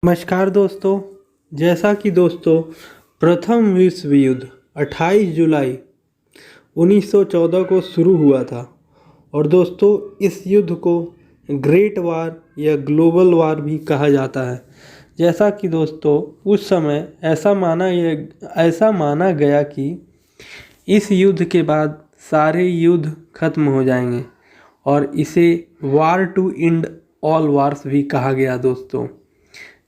नमस्कार दोस्तों। जैसा कि दोस्तों प्रथम विश्व युद्ध 28 जुलाई 1914 को शुरू हुआ था और दोस्तों इस युद्ध को ग्रेट वार या ग्लोबल वार भी कहा जाता है। जैसा कि दोस्तों उस समय ऐसा माना गया कि इस युद्ध के बाद सारे युद्ध खत्म हो जाएंगे और इसे वार टू एंड ऑल वार्स भी कहा गया दोस्तों।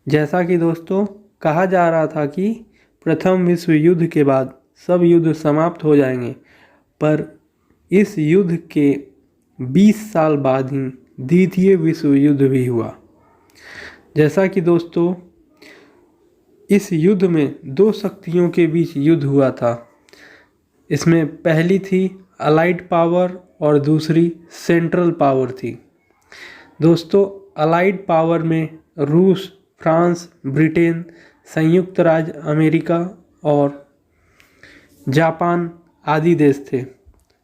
जैसा कि दोस्तों कहा जा रहा था कि प्रथम विश्व युद्ध के बाद सब युद्ध समाप्त हो जाएंगे, पर इस युद्ध के 20 साल बाद ही द्वितीय विश्व युद्ध भी हुआ। जैसा कि दोस्तों इस युद्ध में दो शक्तियों के बीच युद्ध हुआ था। इसमें पहली थी अलाइड पावर और दूसरी सेंट्रल पावर थी। दोस्तों अलाइड पावर में रूस, फ्रांस, ब्रिटेन, संयुक्त राज्य अमेरिका और जापान आदि देश थे।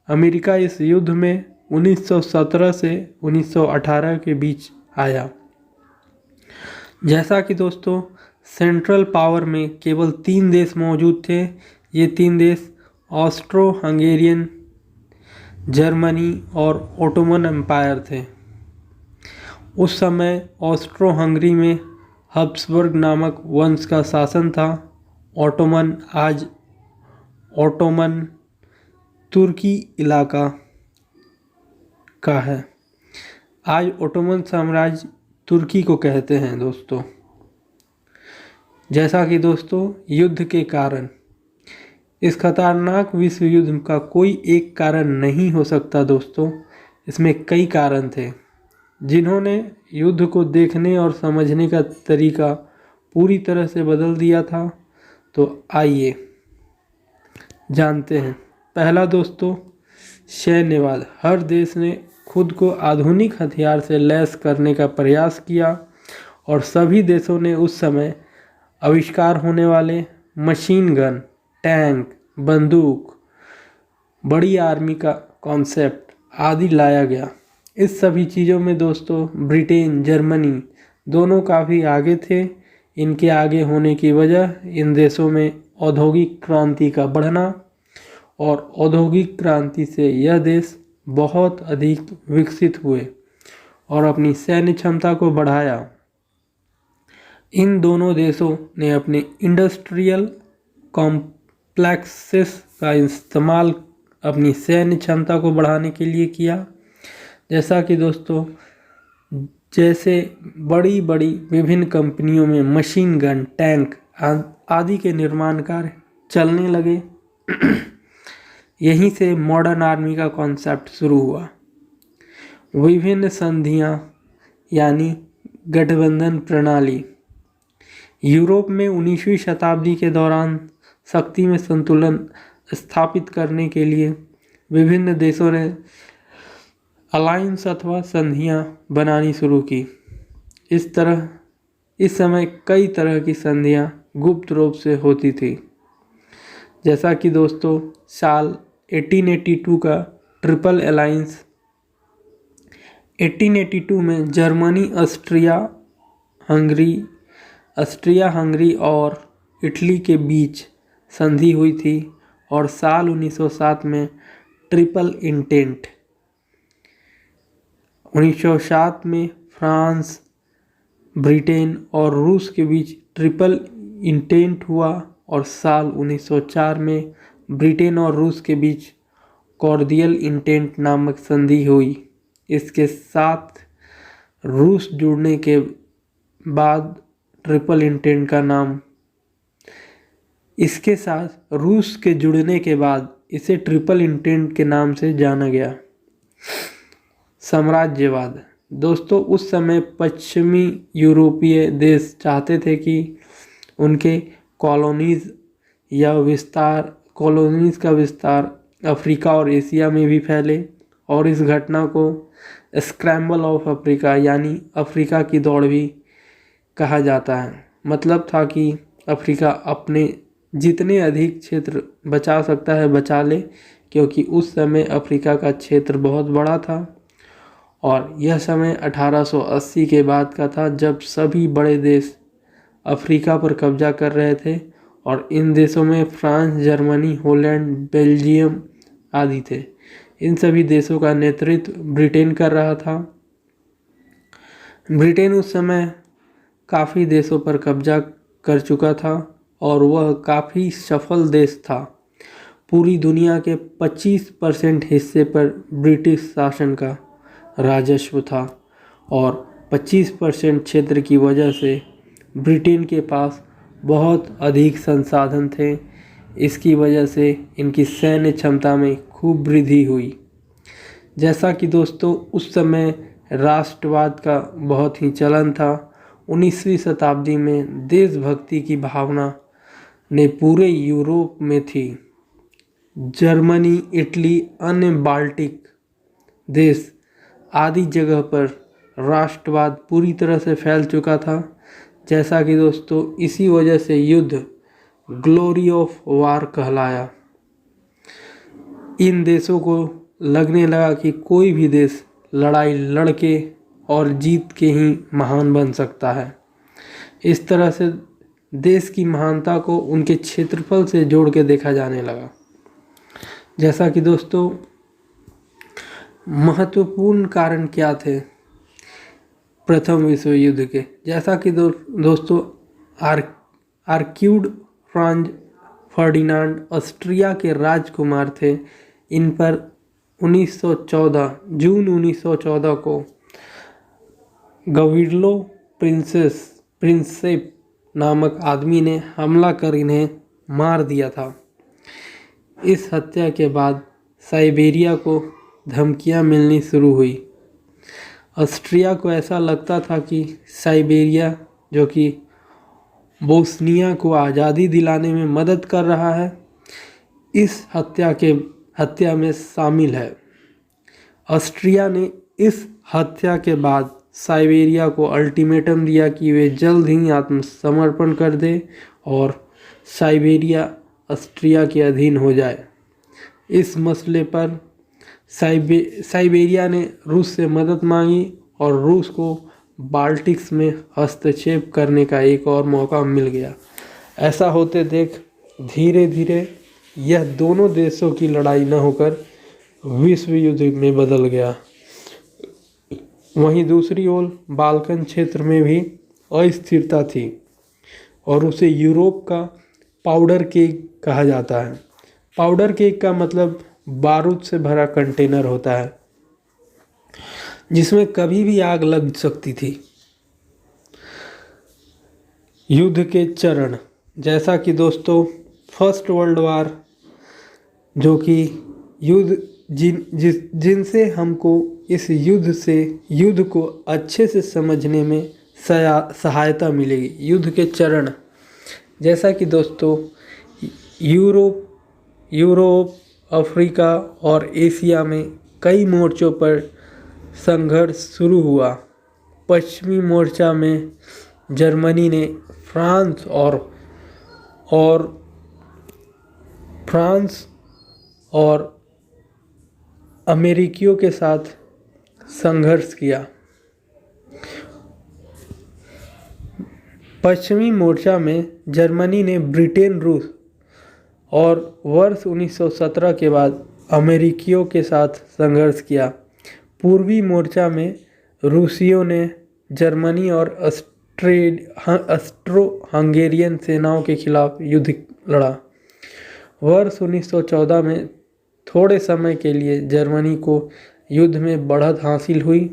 अमेरिका इस युद्ध में 1917 से 1918 के बीच आया। जैसा कि दोस्तों सेंट्रल पावर में केवल 3 देश मौजूद थे। ये 3 देश ऑस्ट्रो हंगेरियन, जर्मनी और ओटोमन एम्पायर थे। उस समय ऑस्ट्रो हंगरी में हब्सबर्ग नामक वंश का शासन था। ओटोमन आज ओटोमन तुर्की इलाका का है। आज ओटोमन साम्राज्य तुर्की को कहते हैं दोस्तों। जैसा कि दोस्तों युद्ध के कारण, इस खतरनाक विश्व युद्ध का कोई एक कारण नहीं हो सकता दोस्तों। इसमें कई कारण थे जिन्होंने युद्ध को देखने और समझने का तरीका पूरी तरह से बदल दिया था। तो आइए जानते हैं। पहला दोस्तों सैन्यवाद। हर देश ने खुद को आधुनिक हथियार से लैस करने का प्रयास किया और सभी देशों ने उस समय आविष्कार होने वाले मशीन गन, टैंक, बंदूक, बड़ी आर्मी का कॉन्सेप्ट आदि लाया गया। इस सभी चीज़ों में दोस्तों ब्रिटेन, जर्मनी दोनों काफ़ी आगे थे। इनके आगे होने की वजह इन देशों में औद्योगिक क्रांति का बढ़ना और औद्योगिक क्रांति से यह देश बहुत अधिक विकसित हुए और अपनी सैन्य क्षमता को बढ़ाया। इन दोनों देशों ने अपने इंडस्ट्रियल कॉम्प्लेक्सेस का इस्तेमाल अपनी सैन्य क्षमता को बढ़ाने के लिए किया। जैसा कि दोस्तों जैसे बड़ी बड़ी विभिन्न कंपनियों में मशीन गन, टैंक आदि के निर्माण कार्य चलने लगे। यहीं से मॉडर्न आर्मी का कॉन्सेप्ट शुरू हुआ। विभिन्न संधियां यानी गठबंधन प्रणाली। यूरोप में 19वीं शताब्दी के दौरान शक्ति में संतुलन स्थापित करने के लिए विभिन्न देशों ने अलायंस अथवा संधियां बनानी शुरू की। इस समय कई तरह की संधियां गुप्त रूप से होती थी। जैसा कि दोस्तों साल 1882 का ट्रिपल अलायंस। 1882 में जर्मनी, ऑस्ट्रिया हंगरी और इटली के बीच संधि हुई थी और साल 1907 में ट्रिपल इंटेंट। 1907 में फ्रांस, ब्रिटेन और रूस के बीच ट्रिपल इंटेंट हुआ और साल 1904 में ब्रिटेन और रूस के बीच कॉर्डियल इंटेंट नामक संधि हुई। इसके साथ रूस जुड़ने के बाद ट्रिपल इंटेंट का नाम इसके साथ रूस के जुड़ने के बाद इसे ट्रिपल इंटेंट के नाम से जाना गया। साम्राज्यवाद। दोस्तों उस समय पश्चिमी यूरोपीय देश चाहते थे कि उनके कॉलोनीज़ का विस्तार अफ्रीका और एशिया में भी फैले और इस घटना को स्क्रैम्बल ऑफ अफ्रीका यानी अफ्रीका की दौड़ भी कहा जाता है। मतलब था कि अफ्रीका अपने जितने अधिक क्षेत्र बचा सकता है बचा ले, क्योंकि उस समय अफ्रीका का क्षेत्र बहुत बड़ा था और यह समय 1880 के बाद का था, जब सभी बड़े देश अफ्रीका पर कब्जा कर रहे थे और इन देशों में फ्रांस, जर्मनी, हॉलैंड, बेल्जियम आदि थे। इन सभी देशों का नेतृत्व ब्रिटेन कर रहा था। ब्रिटेन उस समय काफ़ी देशों पर कब्जा कर चुका था और वह काफ़ी सफल देश था। पूरी दुनिया के 25% हिस्से पर ब्रिटिश शासन का राजस्व था और 25% क्षेत्र की वजह से ब्रिटेन के पास बहुत अधिक संसाधन थे। इसकी वजह से इनकी सैन्य क्षमता में खूब वृद्धि हुई। जैसा कि दोस्तों उस समय राष्ट्रवाद का बहुत ही चलन था। 19वीं शताब्दी में देशभक्ति की भावना ने पूरे यूरोप में थी। जर्मनी, इटली, अन्य बाल्टिक देश आदि जगह पर राष्ट्रवाद पूरी तरह से फैल चुका था। जैसा कि दोस्तों इसी वजह से युद्ध ग्लोरी ऑफ वार कहलाया। इन देशों को लगने लगा कि कोई भी देश लड़ाई लड़के और जीत के ही महान बन सकता है। इस तरह से देश की महानता को उनके क्षेत्रफल से जोड़ के देखा जाने लगा। जैसा कि दोस्तों महत्वपूर्ण कारण क्या थे प्रथम विश्व युद्ध के, जैसा कि दोस्तों आर्क्यूड फ्रांज फर्डिनांड ऑस्ट्रिया के राजकुमार थे। इन पर 1914 जून 1914 को गविर्लो प्रिंसेप नामक आदमी ने हमला कर इन्हें मार दिया था। इस हत्या के बाद साइबेरिया को धमकियां मिलनी शुरू हुई। ऑस्ट्रिया को ऐसा लगता था कि साइबेरिया, जो कि बोस्निया को आज़ादी दिलाने में मदद कर रहा है, इस हत्या में शामिल है। ऑस्ट्रिया ने इस हत्या के बाद साइबेरिया को अल्टीमेटम दिया कि वे जल्द ही आत्मसमर्पण कर दे और साइबेरिया ऑस्ट्रिया के अधीन हो जाए। इस मसले पर साइबेरिया ने रूस से मदद मांगी और रूस को बाल्टिक्स में हस्तक्षेप करने का एक और मौका मिल गया। ऐसा होते देख धीरे धीरे यह दोनों देशों की लड़ाई न होकर विश्व युद्ध में बदल गया। वहीं दूसरी ओर बाल्कन क्षेत्र में भी अस्थिरता थी और उसे यूरोप का पाउडर केक कहा जाता है। पाउडर केक का मतलब बारूद से भरा कंटेनर होता है जिसमें कभी भी आग लग सकती थी। युद्ध के चरण, जैसा कि दोस्तों फर्स्ट वर्ल्ड वार, जो कि युद्ध जिनसे हमको इस युद्ध को अच्छे से समझने में सहायता मिलेगी। युद्ध के चरण, जैसा कि दोस्तों यूरोप, अफ्रीका और एशिया में कई मोर्चों पर संघर्ष शुरू हुआ। पश्चिमी मोर्चा में जर्मनी ने फ्रांस और अमेरिकियों के साथ संघर्ष किया। पश्चिमी मोर्चा में जर्मनी ने ब्रिटेन, रूस और वर्ष 1917 के बाद अमेरिकियों के साथ संघर्ष किया। पूर्वी मोर्चा में रूसियों ने जर्मनी और ऑस्ट्रो हंगेरियन सेनाओं के खिलाफ युद्ध लड़ा। वर्ष 1914 में थोड़े समय के लिए जर्मनी को युद्ध में बढ़त हासिल हुई।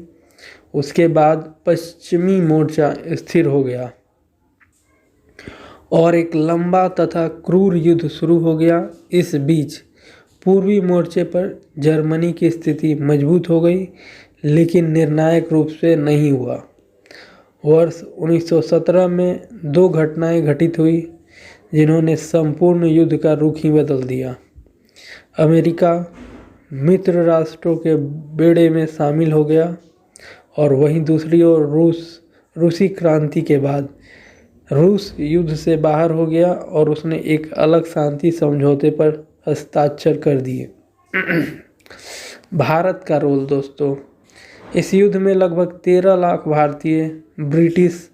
उसके बाद पश्चिमी मोर्चा स्थिर हो गया और एक लंबा तथा क्रूर युद्ध शुरू हो गया। इस बीच पूर्वी मोर्चे पर जर्मनी की स्थिति मजबूत हो गई, लेकिन निर्णायक रूप से नहीं हुआ। वर्ष 1917 में दो घटनाएं घटित हुई जिन्होंने संपूर्ण युद्ध का रुख ही बदल दिया। अमेरिका मित्र राष्ट्रों के बेड़े में शामिल हो गया और वहीं दूसरी ओर रूसी क्रांति के बाद रूस युद्ध से बाहर हो गया और उसने एक अलग शांति समझौते पर हस्ताक्षर कर दिए। भारत का रोल दोस्तों, इस युद्ध में लगभग 13 लाख भारतीय ब्रिटिश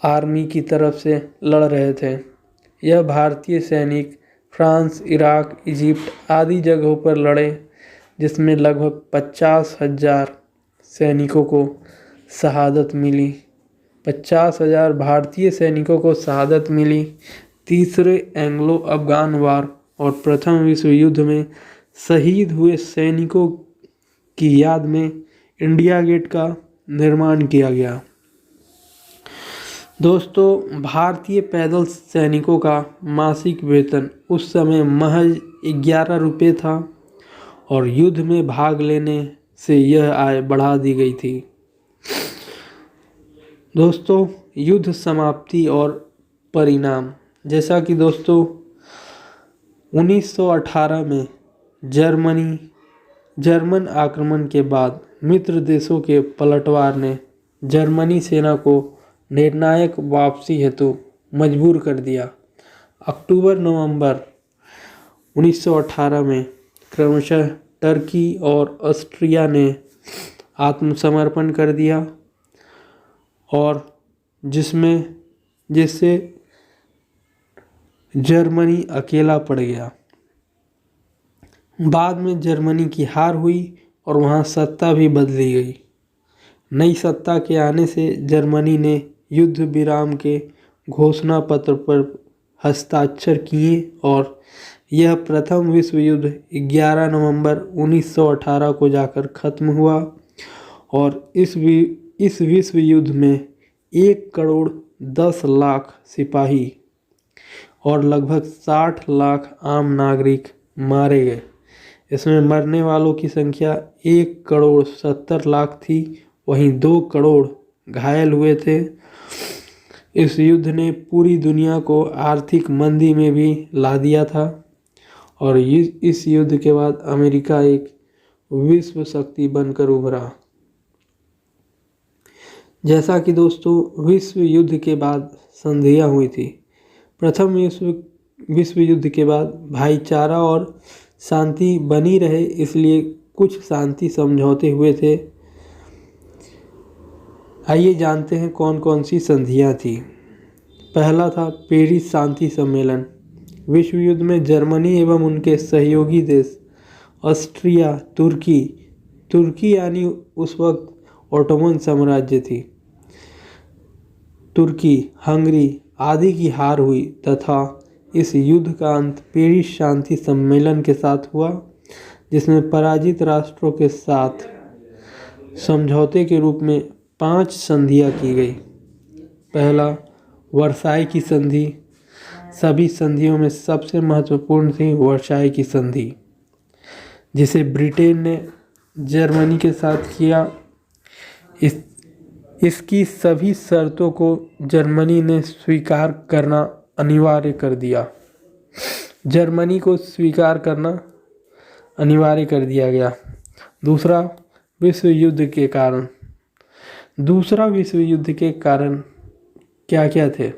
आर्मी की तरफ से लड़ रहे थे। यह भारतीय सैनिक फ्रांस, इराक, इजिप्ट आदि जगहों पर लड़े, जिसमें लगभग 50,000 सैनिकों को शहादत मिली। 50,000 भारतीय सैनिकों को शहादत मिली। तीसरे एंग्लो अफगान वार और प्रथम विश्व युद्ध में शहीद हुए सैनिकों की याद में इंडिया गेट का निर्माण किया गया। दोस्तों, भारतीय पैदल सैनिकों का मासिक वेतन उस समय महज 11 रुपये था और युद्ध में भाग लेने से यह आय बढ़ा दी गई थी। दोस्तों, युद्ध समाप्ति और परिणाम। जैसा कि दोस्तों 1918 में जर्मन आक्रमण के बाद मित्र देशों के पलटवार ने जर्मनी सेना को निर्णायक वापसी हेतु मजबूर कर दिया। अक्टूबर-नवंबर 1918 में क्रमशः टर्की और ऑस्ट्रिया ने आत्मसमर्पण कर दिया और जिससे जर्मनी अकेला पड़ गया। बाद में जर्मनी की हार हुई और वहाँ सत्ता भी बदली गई। नई सत्ता के आने से जर्मनी ने युद्ध विराम के घोषणा पत्र पर हस्ताक्षर किए और यह प्रथम विश्व युद्ध 11 नवंबर 1918 को जाकर खत्म हुआ और इस विश्व युद्ध में 1,10,00,000 सिपाही और लगभग 60 लाख आम नागरिक मारे गए। इसमें मरने वालों की संख्या 1,70,00,000 थी, वहीं 2 करोड़ घायल हुए थे। इस युद्ध ने पूरी दुनिया को आर्थिक मंदी में भी ला दिया था और इस युद्ध के बाद अमेरिका एक विश्व शक्ति बनकर उभरा। जैसा कि दोस्तों विश्व युद्ध के बाद संधियाँ हुई थी। प्रथम विश्व युद्ध के बाद भाईचारा और शांति बनी रहे, इसलिए कुछ शांति समझौते हुए थे। आइए जानते हैं कौन कौन सी संधियाँ थी। पहला था पेरिस शांति सम्मेलन। विश्व युद्ध में जर्मनी एवं उनके सहयोगी देश ऑस्ट्रिया, तुर्की यानी उस वक्त ओटोमन साम्राज्य थी, तुर्की, हंगरी आदि की हार हुई तथा इस युद्ध का अंत पेरिस शांति सम्मेलन के साथ हुआ, जिसमें पराजित राष्ट्रों के साथ समझौते के रूप में 5 संधियाँ की गई। पहला वर्साई की संधि। सभी संधियों में सबसे महत्वपूर्ण थी वर्साई की संधि, जिसे ब्रिटेन ने जर्मनी के साथ किया। इसकी सभी शर्तों को जर्मनी ने स्वीकार करना अनिवार्य कर दिया। जर्मनी को स्वीकार करना अनिवार्य कर दिया गया। दूसरा विश्व युद्ध के कारण। दूसरा विश्व युद्ध के कारण क्या क्या थे?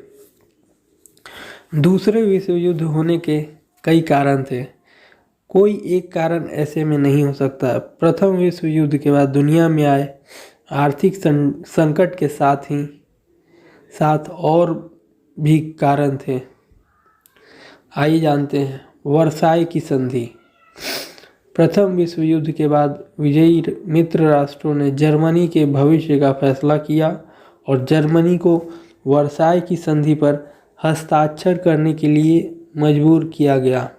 दूसरे विश्व युद्ध होने के कई कारण थे, कोई एक कारण ऐसे में नहीं हो सकता। प्रथम विश्व युद्ध के बाद दुनिया में आए आर्थिक संकट के साथ और भी कारण थे। आइए जानते हैं वर्साई की संधि। प्रथम विश्व युद्ध के बाद विजयी मित्र राष्ट्रों ने जर्मनी के भविष्य का फैसला किया और जर्मनी को वर्साई की संधि पर हस्ताक्षर करने के लिए मजबूर किया गया।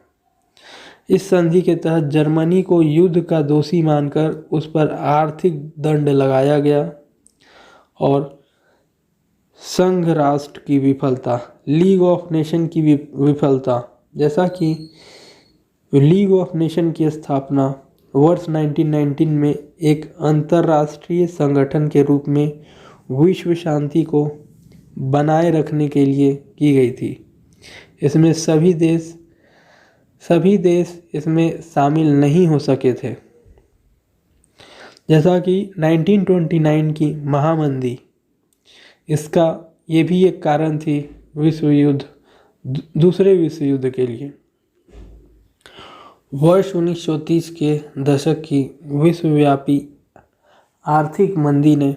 इस संधि के तहत जर्मनी को युद्ध का दोषी मानकर उस पर आर्थिक दंड लगाया गया और संघ राष्ट्र की विफलता, लीग ऑफ नेशन की विफलता, जैसा कि लीग ऑफ नेशन की स्थापना वर्ष 1919 में एक अंतर्राष्ट्रीय संगठन के रूप में विश्व शांति को बनाए रखने के लिए की गई थी। इसमें सभी देश इसमें शामिल नहीं हो सके थे। जैसा कि 1929 की महामंदी, इसका ये भी एक कारण थी दूसरे विश्व युद्ध के लिए। वर्ष 1930 के दशक की विश्वव्यापी आर्थिक मंदी ने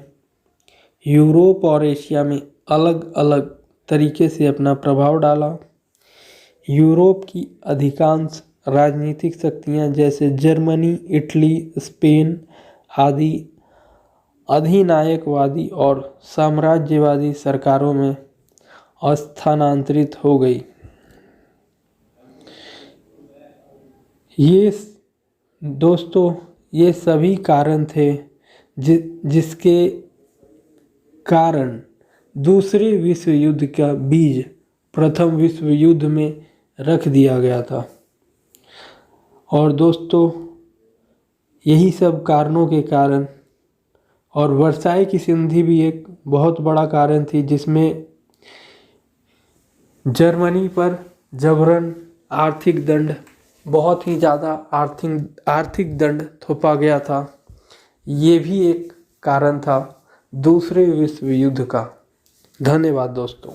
यूरोप और एशिया में अलग अलग तरीके से अपना प्रभाव डाला। यूरोप की अधिकांश राजनीतिक शक्तियां जैसे जर्मनी, इटली, स्पेन आदि अधिनायकवादी और साम्राज्यवादी सरकारों में स्थानांतरित हो गई। ये दोस्तों ये सभी कारण थे जिसके कारण दूसरे विश्व युद्ध का बीज प्रथम विश्व युद्ध में रख दिया गया था। और दोस्तों यही सब कारणों के कारण, और वर्साई की संधि भी एक बहुत बड़ा कारण थी जिसमें जर्मनी पर जबरन आर्थिक दंड, बहुत ही ज़्यादा आर्थिक दंड थोपा गया था। ये भी एक कारण था दूसरे विश्व युद्ध का। धन्यवाद दोस्तों।